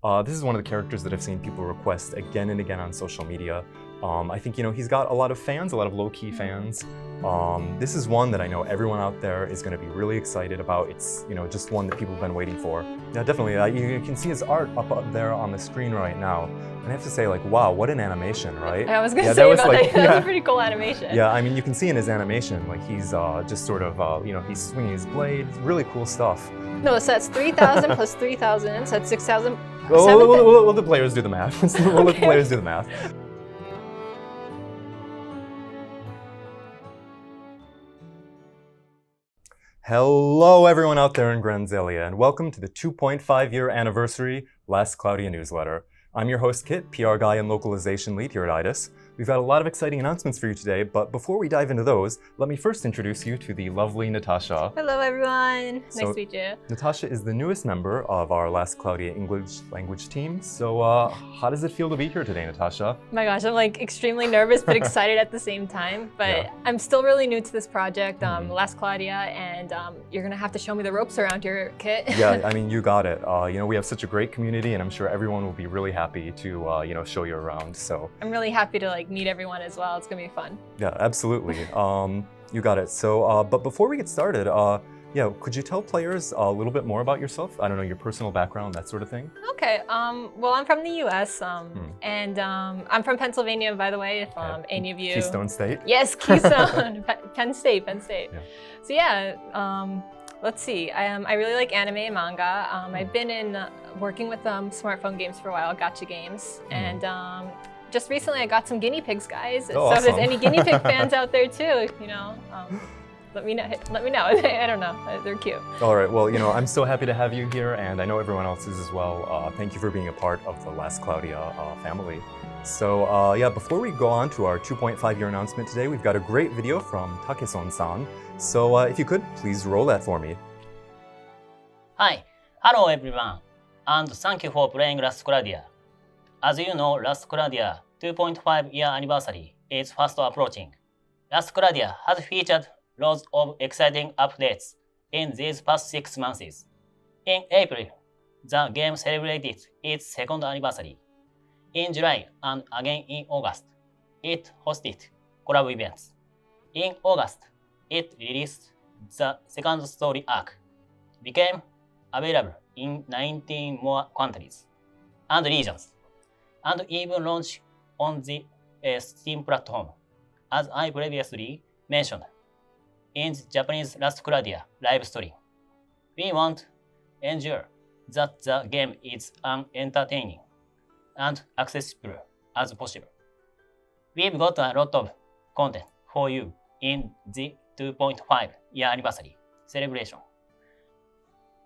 This is one of the characters that I've seen people request again and again on social media. I think, he's got a lot of fans, a lot of low-key fans. This is one that I know everyone out there is going to be really excited about. It's, just one that people have been waiting for. Yeah, definitely. You can see his art up there on the screen right now. And I have to say, wow, what an animation, right? I was going to say about that. That was a pretty cool animation. Yeah, I mean, you can see in his animation, he's just sort of, he's swinging his blade. Really cool stuff. No, so that's 3,000 plus 3,000, so that's 6,000. We'll the players do the math. We'll let the players do the math. Hello everyone out there in Granzelia, and welcome to the 2.5-year anniversary Last Cloudia newsletter. I'm your host Kit, PR guy and localization lead here at AIDIS. We've got a lot of exciting announcements for you today, but before we dive into those, let me first introduce you to the lovely Natasha. Hello everyone, nice to meet you. Natasha is the newest member of our Last Cloudia English language team, so how does it feel to be here today, Natasha? Oh my gosh, I'm extremely nervous but excited at the same time, but yeah. I'm still really new to this project, Last Cloudia, and you're gonna have to show me the ropes around here, Kit. Yeah, I mean, you got it. We have such a great community, and I'm sure everyone will be really happy to, show you around, so. I'm really happy to meet everyone as well. It's gonna be fun. Yeah, absolutely. You got it. So, but before we get started, could you tell players a little bit more about yourself? I don't know, your personal background, that sort of thing. Okay. Well, I'm from the U.S. And I'm from Pennsylvania, by the way. If any of you. Keystone State. Yes, Keystone. Penn State. Yeah. So yeah. Let's see. I really like anime and manga. I've been working with smartphone games for a while, Gacha games, and just recently I got some guinea pigs, guys. Oh, so awesome. If there's any guinea pig fans out there too, let me know. I don't know. They're cute. All right. Well, I'm so happy to have you here, and I know everyone else is as well. Thank you for being a part of the Last Cloudia family. So before we go on to our 2.5-year announcement today, we've got a great video from Takeson-san. So if you could, please roll that for me. Hi. Hello everyone, and thank you for playing Last Cloudia. As you know, Last Cloudia 2.5-year anniversary is fast approaching. Last Cloudia has featured loads of exciting updates in these past 6 months. In April, the game celebrated its second anniversary. In July and again in August, it hosted collab events. In August, it released the second story arc, became available in 19 more countries and regions, and even launched on the Steam platform, as I previously mentioned in the Japanese Last Cloudia live stream. We want to ensure that the game is as entertaining and accessible as possible. We've got a lot of content for you in the 2.5-year anniversary celebration,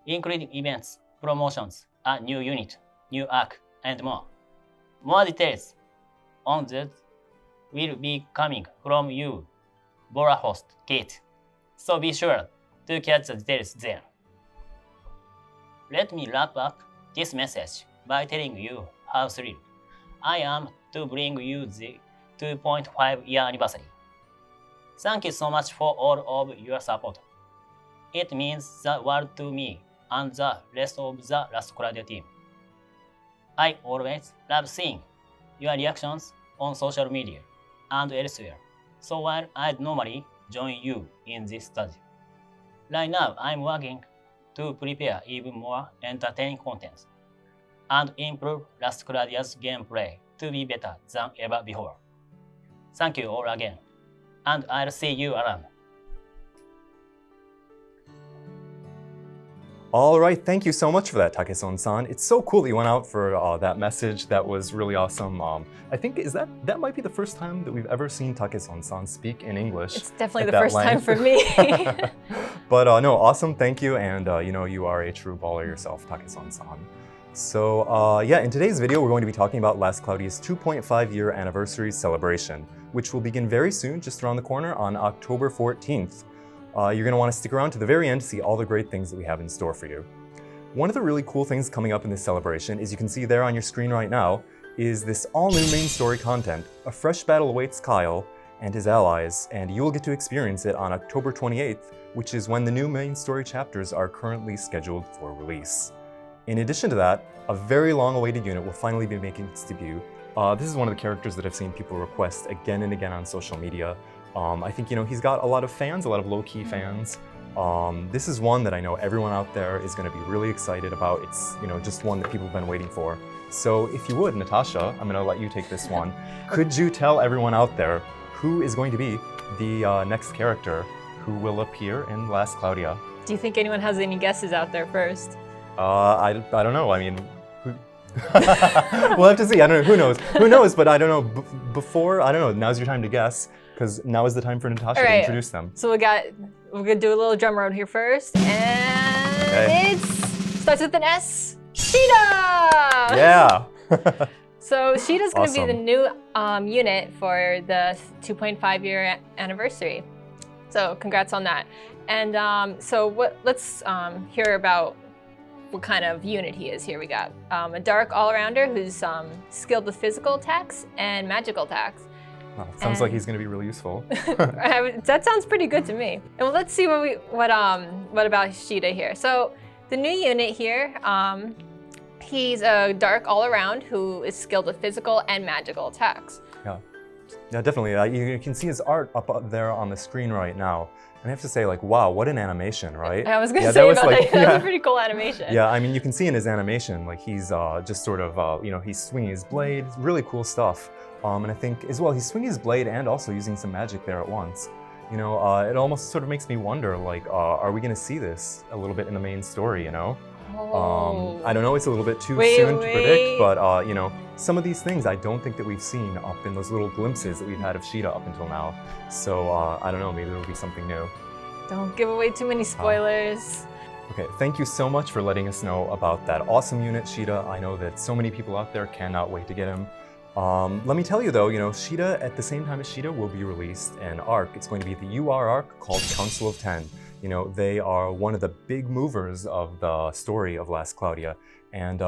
including events, promotions, a new unit, new arc, and more. More details on that will be coming from you, Bora host Kate, so be sure to catch the details there. Let me wrap up this message by telling you how thrilled I am to bring you the 2.5-year anniversary. Thank you so much for all of your support. It means the world to me and the rest of the Last Cloudia team. I always love seeing your reactions on social media and elsewhere, so while I'd normally join you in this study, right now I'm working to prepare even more entertaining content and improve Last Cloudia's gameplay to be better than ever before. Thank you all again, and I'll see you around. All right, thank you so much for that, Takeson-san. It's so cool that you went out for that message. That was really awesome. I think that might be the first time that we've ever seen Takeson-san speak in English. It's definitely the first time for me. But no, awesome, thank you. And you are a true baller yourself, Takeson-san. So in today's video, we're going to be talking about Last Cloudia's 2.5-year anniversary celebration, which will begin very soon, just around the corner on October 14th. You're going to want to stick around to the very end to see all the great things that we have in store for you. One of the really cool things coming up in this celebration, as you can see there on your screen right now, is this all-new main story content. A fresh battle awaits Kyle and his allies, and you will get to experience it on October 28th, which is when the new main story chapters are currently scheduled for release. In addition to that, a very long-awaited unit will finally be making its debut. This is one of the characters that I've seen people request again and again on social media. I think, he's got a lot of fans, a lot of low-key fans. This is one that I know everyone out there is going to be really excited about. It's, just one that people have been waiting for. So if you would, Natasha, I'm going to let you take this one. Could you tell everyone out there who is going to be the next character who will appear in Last Cloudia? Do you think anyone has any guesses out there first? I don't know. I mean, we'll have to see. I don't know. Who knows? Who knows? But I don't know. Before, I don't know. Now's your time to guess, because now is the time for Natasha to introduce them. So we're gonna do a little drum roll here first, and it starts with an S. Shida. Yeah. So Shida's gonna be the new unit for the 2.5 year anniversary. So congrats on that. And let's hear about what kind of unit he is. Here we got a dark all-arounder who's skilled with physical attacks and magical attacks. Well, sounds like he's going to be really useful. That sounds pretty good to me. And let's see what about Shida here. So the new unit here, he's a dark all-around who is skilled with physical and magical attacks. Yeah, definitely. You can see his art up there on the screen right now. And I have to say, wow, what an animation, right? I was going to say that was a pretty cool animation. Yeah, I mean, you can see in his animation, he's just sort of, he's swinging his blade, really cool stuff. And I think, as well, he's swinging his blade and also using some magic there at once. It almost sort of makes me wonder, are we going to see this a little bit in the main story, Oh. I don't know, it's a little bit too soon to predict, but, some of these things I don't think that we've seen up in those little glimpses that we've had of Shida up until now. So, I don't know, maybe there'll be something new. Don't give away too many spoilers. Okay, thank you so much for letting us know about that awesome unit, Shida. I know that so many people out there cannot wait to get him. Let me tell you though, Shida, at the same time as Shida, will be released an arc. It's going to be the UR arc called Council of 10. They are one of the big movers of the story of Last Cloudia. And, the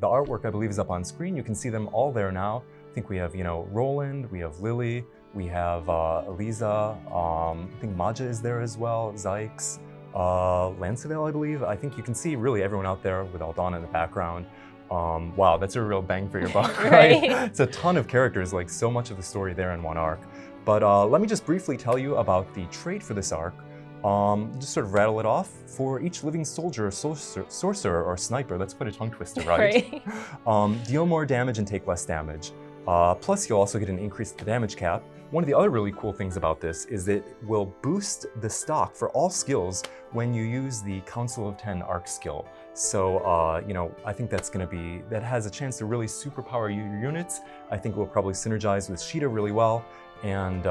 artwork, I believe, is up on screen. You can see them all there now. I think we have, Roland, we have Lily, we have Eliza, I think Maja is there as well, Zykes, Lancevale, I believe. I think you can see really everyone out there with Aldana in the background. Wow, that's a real bang for your buck, right? It's a ton of characters, so much of the story there in one arc. But let me just briefly tell you about the trait for this arc. Just sort of rattle it off. For each living soldier, sorcerer, or sniper, that's quite a tongue twister, right? Deal more damage and take less damage. Plus, you'll also get an increase in the damage cap. One of the other really cool things about this is that it will boost the stock for all skills when you use the Council of 10 arc skill. So, I think that has a chance to really superpower your units. I think it will probably synergize with Shida really well. And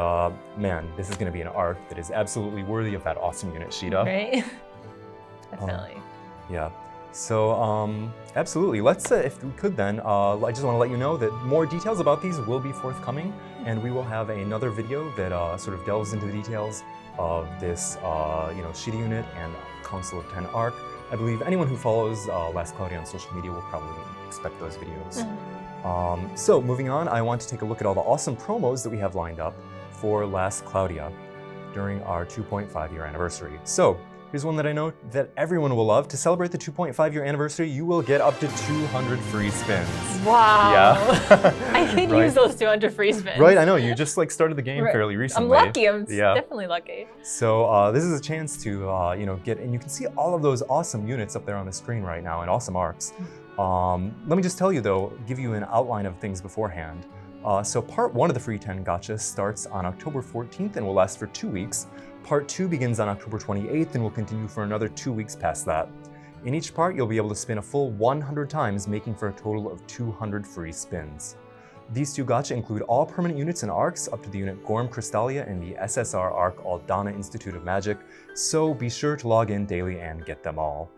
man, this is going to be an arc that is absolutely worthy of that awesome unit, Shida. Right? Definitely. Yeah. So, absolutely. Let's, if we could then, I just want to let you know that more details about these will be forthcoming, and we will have another video that sort of delves into the details of this, Shida unit and Council of 10 arc. I believe anyone who follows Last Cloudia on social media will probably expect those videos. So moving on, I want to take a look at all the awesome promos that we have lined up for Last Cloudia during our 2.5 year anniversary. So here's one that I know that everyone will love. To celebrate the 2.5 year anniversary, you will get up to 200 free spins. Wow. Yeah. I could use those 200 free spins. Right, I know. You just started the game fairly recently. I'm lucky. I'm definitely lucky. So this is a chance to, get, and you can see all of those awesome units up there on the screen right now and awesome arcs. Let me just tell you though, give you an outline of things beforehand. So part 1 of the free 10 gachas starts on October 14th and will last for 2 weeks. Part 2 begins on October 28th and will continue for another 2 weeks past that. In each part, you'll be able to spin a full 100 times, making for a total of 200 free spins. These 2 gacha include all permanent units and arcs up to the unit Gorm Crystalia and the SSR arc Aldana Institute of Magic, so be sure to log in daily and get them all.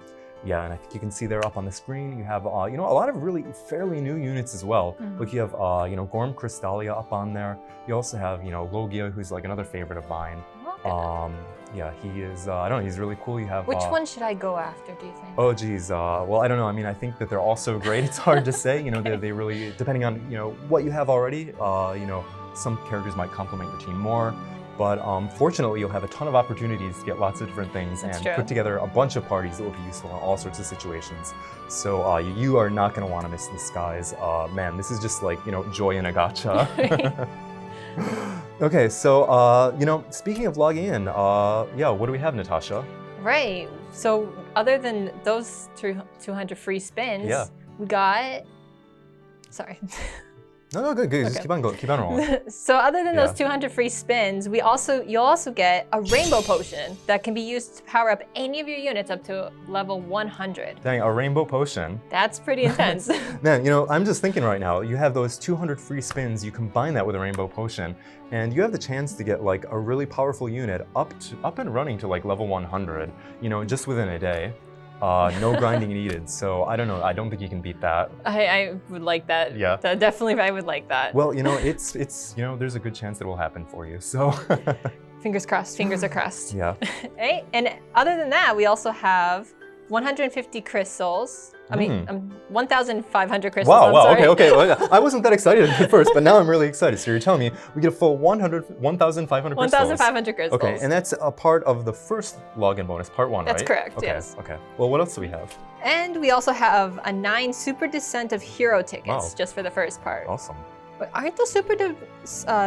Yeah, and I think you can see there up on the screen, you have, a lot of really fairly new units as well. Like you have, Gorm Crystalia up on there. You also have, Logia, who's another favorite of mine. Yeah, he is, I don't know, he's really cool. You have... Which one should I go after, do you think? Oh, geez. Well, I don't know. I mean, I think that they're all so great. It's hard to say. They really, depending on, what you have already, some characters might complement your team more. But fortunately, you'll have a ton of opportunities to get lots of different things and put together a bunch of parties that will be useful in all sorts of situations. So you are not going to want to miss the skies. Man, this is just like, joy in a gacha. Okay, so, speaking of logging in, what do we have, Natasha? Right. So other than those 200 free spins, we got... Sorry. No, good. Okay. Just keep on going. Keep on rolling. So other than those 200 free spins, you'll also get a rainbow potion that can be used to power up any of your units up to level 100. Dang, a rainbow potion. That's pretty intense. Man, I'm just thinking right now, you have those 200 free spins, you combine that with a rainbow potion, and you have the chance to get like a really powerful unit up and running to like level 100, just within a day. No grinding needed, so I don't know. I don't think you can beat that. I would like that. Yeah. Definitely, I would like that. Well, it's there's a good chance it will happen for you. So. Fingers crossed. Fingers are crossed. Yeah. Right? And other than that, we also have 150 crystals. I mean, 1,500 crystals. Wow, I'm sorry. okay. Well, I wasn't that excited at first, but now I'm really excited. So you're telling me we get a full 1,500 crystals. 1,500 crystals. Okay, and that's a part of the first login bonus, part 1, That's right? correct, okay, yes. Okay. Well, what else do we have? And we also have a 9 Super Descent of Hero tickets just for the first part. Awesome. But aren't those Super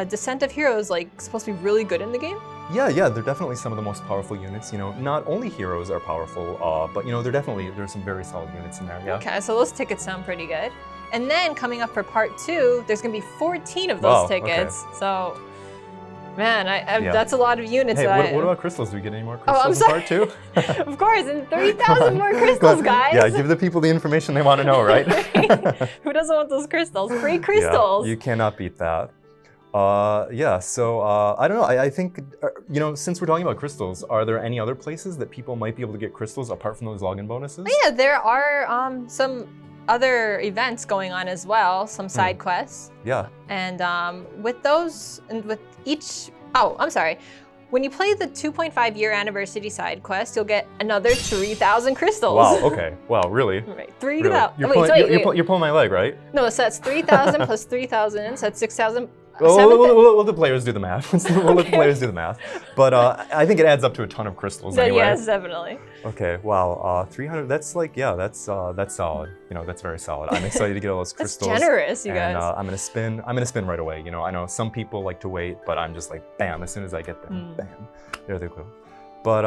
Descent of Heroes supposed to be really good in the game? Yeah, they're definitely some of the most powerful units. Not only heroes are powerful, but there's some very solid units in there. Yeah. Okay, so those tickets sound pretty good. And then coming up for part 2, there's gonna be 14 of those tickets. Okay. So, man, that's a lot of units. Hey, what about crystals? Do we get any more crystals I'm sorry. in part 2? Of course, and 3,000 more crystals, guys. Yeah, give the people the information they want to know, right? Who doesn't want those crystals? Free crystals. Yeah, you cannot beat that. So I don't know. I think, since we're talking about crystals, are there any other places that people might be able to get crystals apart from those login bonuses? Yeah, there are some other events going on as well, some side quests. Yeah. And with those, and with each, I'm sorry. When you play the 2.5-year anniversary side quest, you'll get another 3,000 crystals. Wow, okay. Wow, really? Right, 3,000. Really? You're pulling my leg, right? No, so that's 3,000 plus 3,000, so that's 6,000. We'll let the players do the math. We'll let the players do the math. But I think it adds up to a ton of crystals anyway. Yes, definitely. Okay, wow. 300, that's that's solid. That's very solid. I'm excited to get all those crystals. That's generous, you guys. And I'm gonna spin right away. I know some people like to wait, but I'm just like, bam, as soon as I get them, bam, there they go. But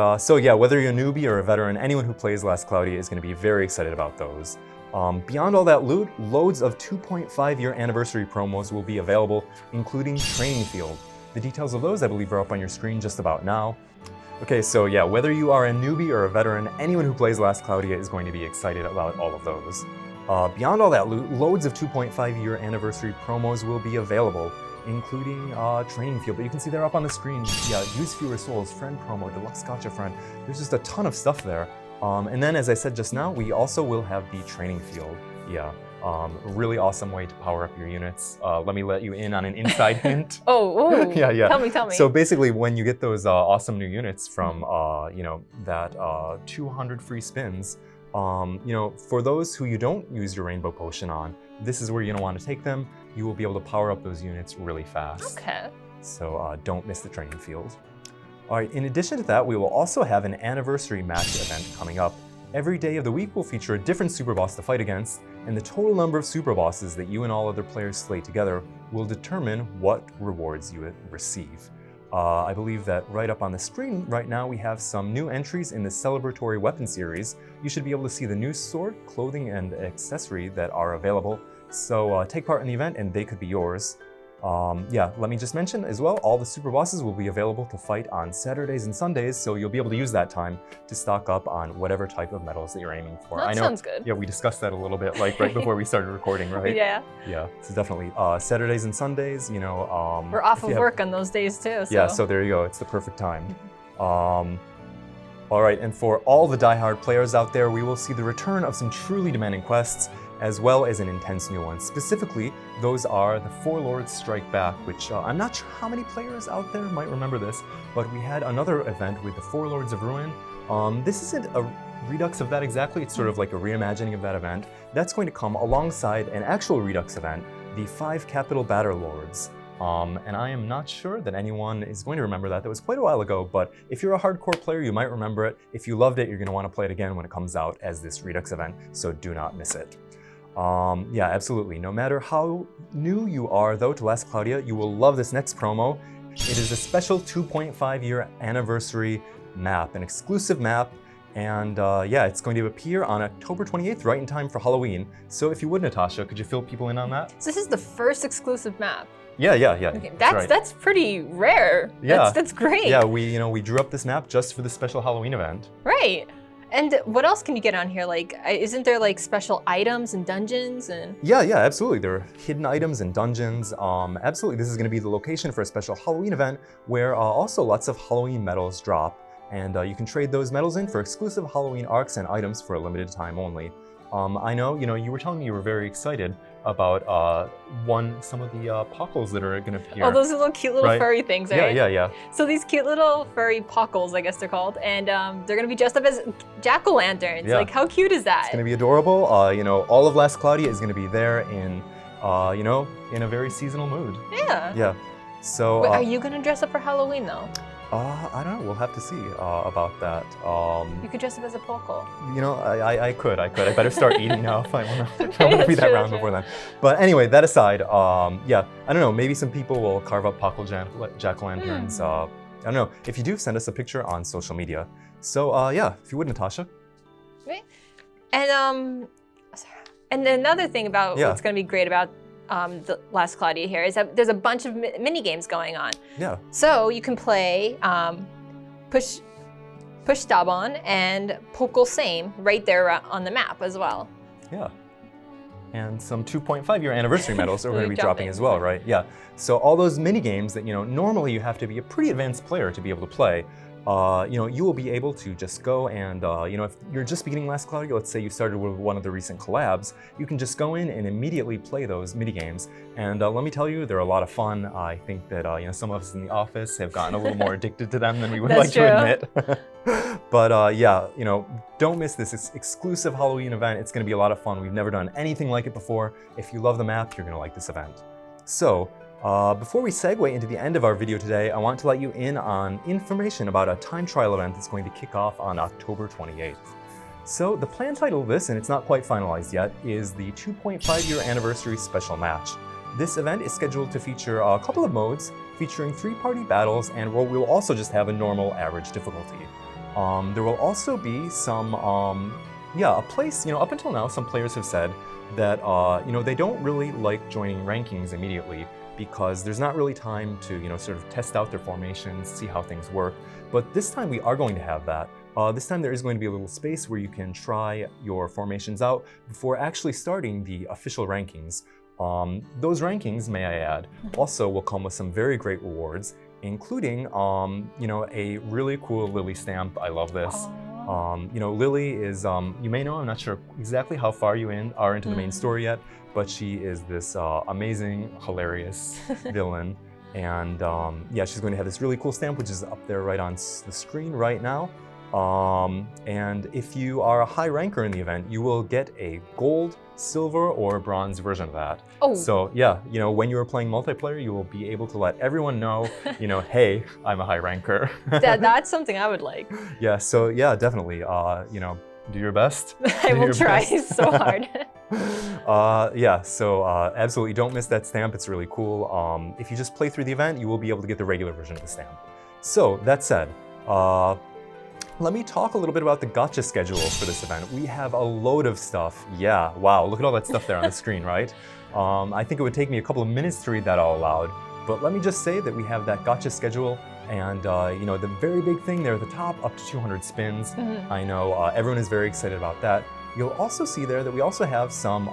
whether you're a newbie or a veteran, anyone who plays Last Cloudia is gonna be very excited about those. Beyond all that loot, loads of 2.5-year anniversary promos will be available, including Training Field. The details of those, I believe, are up on your screen just about now. Okay, so whether you are a newbie or a veteran, anyone who plays Last Cloudia is going to be excited about all of those. Beyond all that loot, loads of 2.5-year anniversary promos will be available, including Training Field. But you can see they're up on the screen. Yeah, use fewer souls, friend promo, deluxe Gacha friend. There's just a ton of stuff there. And then, as I said just now, we also will have the Training Field. Yeah, a really awesome way to power up your units. Let me let you in on an inside hint. Oh, yeah. Tell me. So basically, when you get those awesome new units from, that 200 free spins, for those who you don't use your Rainbow Potion on, this is where you're gonna want to take them. You will be able to power up those units really fast. Okay. So don't miss the Training Field. All right, in addition to that, we will also have an anniversary match event coming up. Every day of the week will feature a different super boss to fight against, and the total number of super bosses that you and all other players slay together will determine what rewards you receive. I believe that right up on the screen right now we have some new entries in the celebratory weapon series. You should be able to see the new sword, clothing, and accessory that are available. So take part in the event and they could be yours. Let me just mention as well, all the super bosses will be available to fight on Saturdays and Sundays, so you'll be able to use that time to stock up on whatever type of medals that you're aiming for. That sounds good. Yeah, we discussed that a little bit, right before we started recording, right? Yeah. Yeah, so definitely Saturdays and Sundays, we're off of work on those days too. So. Yeah, so there you go. It's the perfect time. All right, and for all the diehard players out there, we will see the return of some truly demanding quests, as well as an intense new one. Specifically, those are the Four Lords Strike Back, which I'm not sure how many players out there might remember this, but we had another event with the Four Lords of Ruin. This isn't a redux of that exactly, it's sort of like a reimagining of that event. That's going to come alongside an actual redux event, the 5 Capital Batter Lords. And I am not sure that anyone is going to remember that. That was quite a while ago, but if you're a hardcore player, you might remember it. If you loved it, you're going to want to play it again when it comes out as this Redux event, so do not miss it. Yeah, absolutely. No matter how new you are, though, to Last Cloudia, you will love this next promo. It is a special 2.5-year anniversary map, an exclusive map. And yeah, it's going to appear on October 28th, right in time for Halloween. So if you would, Natasha, could you fill people in on that? So this is the first exclusive map. Yeah. Okay, that's pretty rare. Yeah. That's great. Yeah, we drew up this map just for the special Halloween event. Right. And what else can you get on here? Like, isn't there like special items and dungeons and? Yeah, absolutely. There are hidden items and dungeons. Absolutely, this is going to be the location for a special Halloween event where also lots of Halloween medals drop. And you can trade those medals in for exclusive Halloween arcs and items for a limited time only. I know, you were telling me you were very excited about some of the pockles that are going to appear. Oh, those little cute little furry things, right? Yeah. So these cute little furry pockles, I guess they're called, and they're going to be dressed up as jack-o'-lanterns. Yeah. Like, how cute is that? It's going to be adorable. All of Last Cloudia is going to be there in, in a very seasonal mood. Yeah. Yeah. So. Wait, are you going to dress up for Halloween, though? I don't know. We'll have to see about that. You could dress up as a pockle. I could. I better start eating now if I want to be that round before then. But anyway, that aside, yeah, I don't know. Maybe some people will carve up pockle jack-o'-lanterns. I don't know. If you do, send us a picture on social media. So yeah, if you would, Natasha. Right. And another thing about what's going to be great about the Last Cloudia here is that there's a bunch of mini games going on. Yeah. So you can play push Dabon and Pokal Same right there on the map as well. Yeah. And some 2.5-year anniversary medals are going to be dropping as well, right? Yeah. So all those mini games that normally you have to be a pretty advanced player to be able to play. You will be able to just go and, if you're just beginning Last Cloudia, let's say you started with one of the recent collabs, you can just go in and immediately play those mini games. And let me tell you, they're a lot of fun. I think that, some of us in the office have gotten a little more addicted to them than we would like to admit. But yeah, don't miss this exclusive Halloween event. It's going to be a lot of fun. We've never done anything like it before. If you love the map, you're going to like this event. So, before we segue into the end of our video today, I want to let you in on information about a time trial event that's going to kick off on October 28th. So the plan title of this, and it's not quite finalized yet, is the 2.5-year anniversary special match. This event is scheduled to feature a couple of modes, featuring 3-party battles, and we'll also just have a normal average difficulty. There will also be some, a place, up until now, some players have said that, they don't really like joining rankings immediately, because there's not really time to, sort of test out their formations, see how things work. But this time we are going to have that. This time there is going to be a little space where you can try your formations out before actually starting the official rankings. Those rankings, may I add, also will come with some very great rewards, including, a really cool Lily stamp. I love this. Lily is, you may know, I'm not sure exactly how far you are into the main story yet, but she is this amazing, hilarious villain. And yeah, she's going to have this really cool stamp, which is up there right on the screen right now. And if you are a high ranker in the event, you will get a gold, silver, or bronze version of that. Oh. So yeah, when you are playing multiplayer, you will be able to let everyone know, hey, I'm a high ranker. That's something I would like. Yeah, so yeah, definitely, do your best. I will try so hard. Yeah, so absolutely don't miss that stamp. It's really cool. If you just play through the event, you will be able to get the regular version of the stamp. So that said, let me talk a little bit about the gacha schedule for this event. We have a load of stuff. Yeah, wow, look at all that stuff there on the screen, right? I think it would take me a couple of minutes to read that all aloud, but let me just say that we have that gacha schedule, and the very big thing there at the top, up to 200 spins. I know everyone is very excited about that. You'll also see there that we also have some,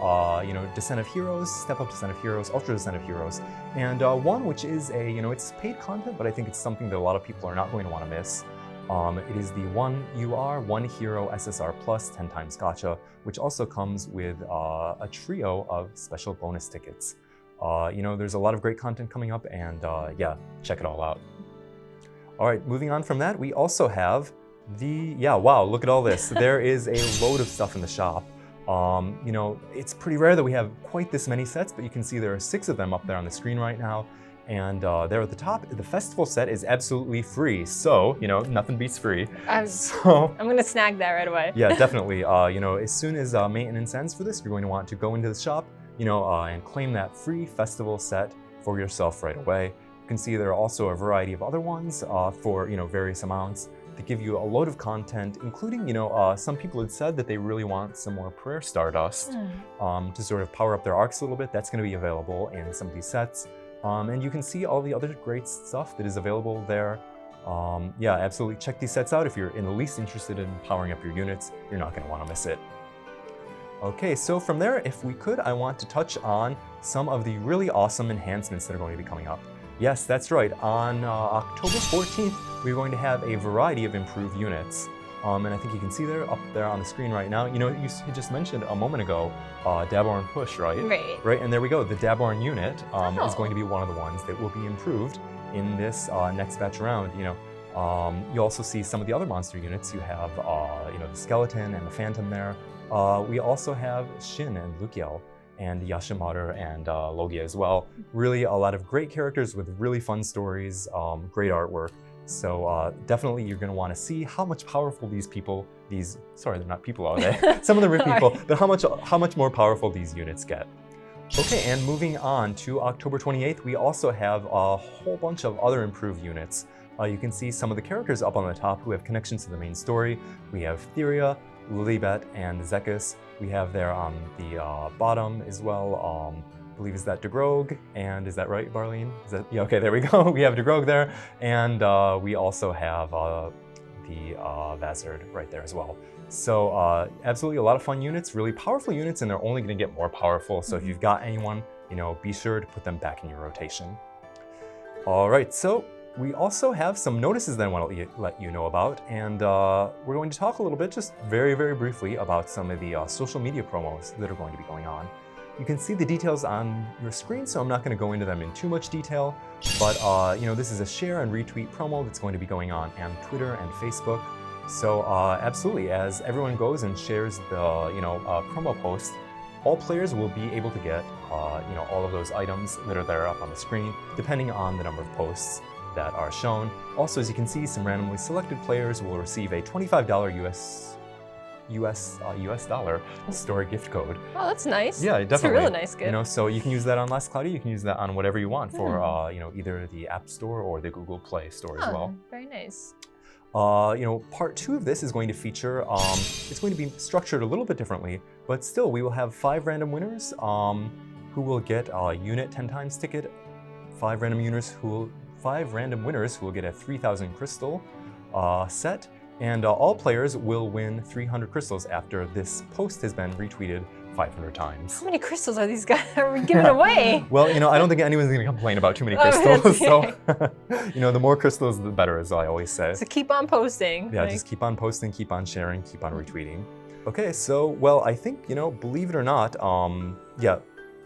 Descent of Heroes, Step Up Descent of Heroes, Ultra Descent of Heroes, and one which is it's paid content, but I think it's something that a lot of people are not going to want to miss. It is the 1 Hero SSR Plus 10 times gacha, which also comes with a trio of special bonus tickets. There's a lot of great content coming up, and yeah, check it all out. All right, moving on from that, we also have wow, look at all this. There is a load of stuff in the shop. It's pretty rare that we have quite this many sets, but you can see there are 6 of them up there on the screen right now. And there at the top, the festival set is absolutely free. So, nothing beats free. I'm going to snag that right away. Yeah, definitely. As soon as maintenance ends for this, you're going to want to go into the shop, and claim that free festival set for yourself right away. You can see there are also a variety of other ones for, various amounts that give you a load of content, including, some people had said that they really want some more prayer stardust to sort of power up their arcs a little bit. That's going to be available in some of these sets. And you can see all the other great stuff that is available there. Yeah, absolutely check these sets out. If you're in the least interested in powering up your units, you're not going to want to miss it. Okay, so from there, if we could, I want to touch on some of the really awesome enhancements that are going to be coming up. Yes, that's right. On October 14th, we're going to have a variety of improved units. And I think you can see there, up there on the screen right now, you just mentioned a moment ago, Daborn Push, right? Right. And there we go. The Daborn unit is going to be one of the ones that will be improved in this next batch around. You also see some of the other monster units. You have, the Skeleton and the Phantom there. We also have Shin and Lukiel and Yashimaru and Logia as well. Really a lot of great characters with really fun stories, great artwork. So definitely you're going to want to see how much powerful sorry, they're not people, are they? Some of them are people, but how much more powerful these units get. Okay, and moving on to October 28th, we also have a whole bunch of other improved units. You can see some of the characters up on the top who have connections to the main story. We have Theria, Lilibet, and Zekis. We have there on the bottom as well, I believe is that DeGrog, and is that right, Barlene? Yeah, okay, there we go. We have DeGrog there, and we also have the Vazard right there as well. So absolutely a lot of fun units, really powerful units, and they're only going to get more powerful. So if you've got anyone, be sure to put them back in your rotation. All right, so we also have some notices that I want to let you know about, and we're going to talk a little bit, just very, very briefly, about some of the social media promos that are going to be going on. You can see the details on your screen, so I'm not going to go into them in too much detail, but this is a share and retweet promo that's going to be going on Twitter and Facebook. So absolutely, as everyone goes and shares the promo post, all players will be able to get all of those items that are there up on the screen, depending on the number of posts that are shown. Also, as you can see, some randomly selected players will receive a $25 US dollar store gift code. Oh, that's nice. Yeah, definitely. It's a really nice gift. So you can use that on Last Cloudia. You can use that on whatever you want for either the App Store or the Google Play Store as well. Very nice. Part 2 of this is going to feature, it's going to be structured a little bit differently, but still we will have 5 random winners who will get a unit 10 times ticket, 5 random winners who will get a 3,000 crystal set, and all players will win 300 crystals after this post has been retweeted 500 times. How many crystals are these guys giving away? Well, I don't think anyone's going to complain about too many crystals. So, the more crystals, the better, as I always say. So keep on posting. Yeah, just keep on posting, keep on sharing, keep on retweeting. Okay, so, well, I think, believe it or not,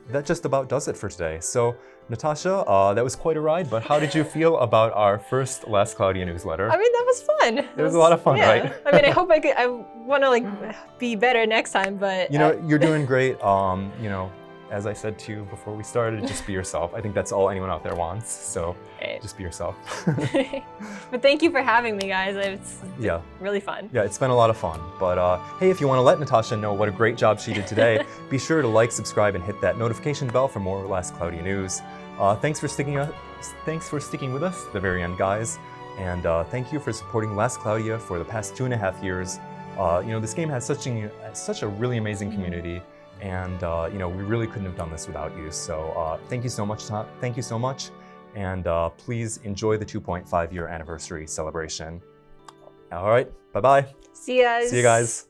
that just about does it for today. So, Natasha, that was quite a ride, but how did you feel about our first Last Cloudia newsletter? I mean, that was fun. It was a lot of fun, right? I mean, I want to be better next time, but you're doing great. As I said to you before we started, just be yourself. I think that's all anyone out there wants. So just be yourself. But thank you for having me, guys. It's really fun. Yeah, it's been a lot of fun. But hey, if you want to let Natasha know what a great job she did today, be sure to like, subscribe, and hit that notification bell for more Last Cloudia news. Thanks for sticking with us to the very end, guys. And thank you for supporting Last Cloudia for the past 2.5 years. This game has such a really amazing community. And we really couldn't have done this without you. So thank you so much. Thank you so much. And please enjoy the 2.5-year anniversary celebration. All right, bye-bye. See you guys. See you guys.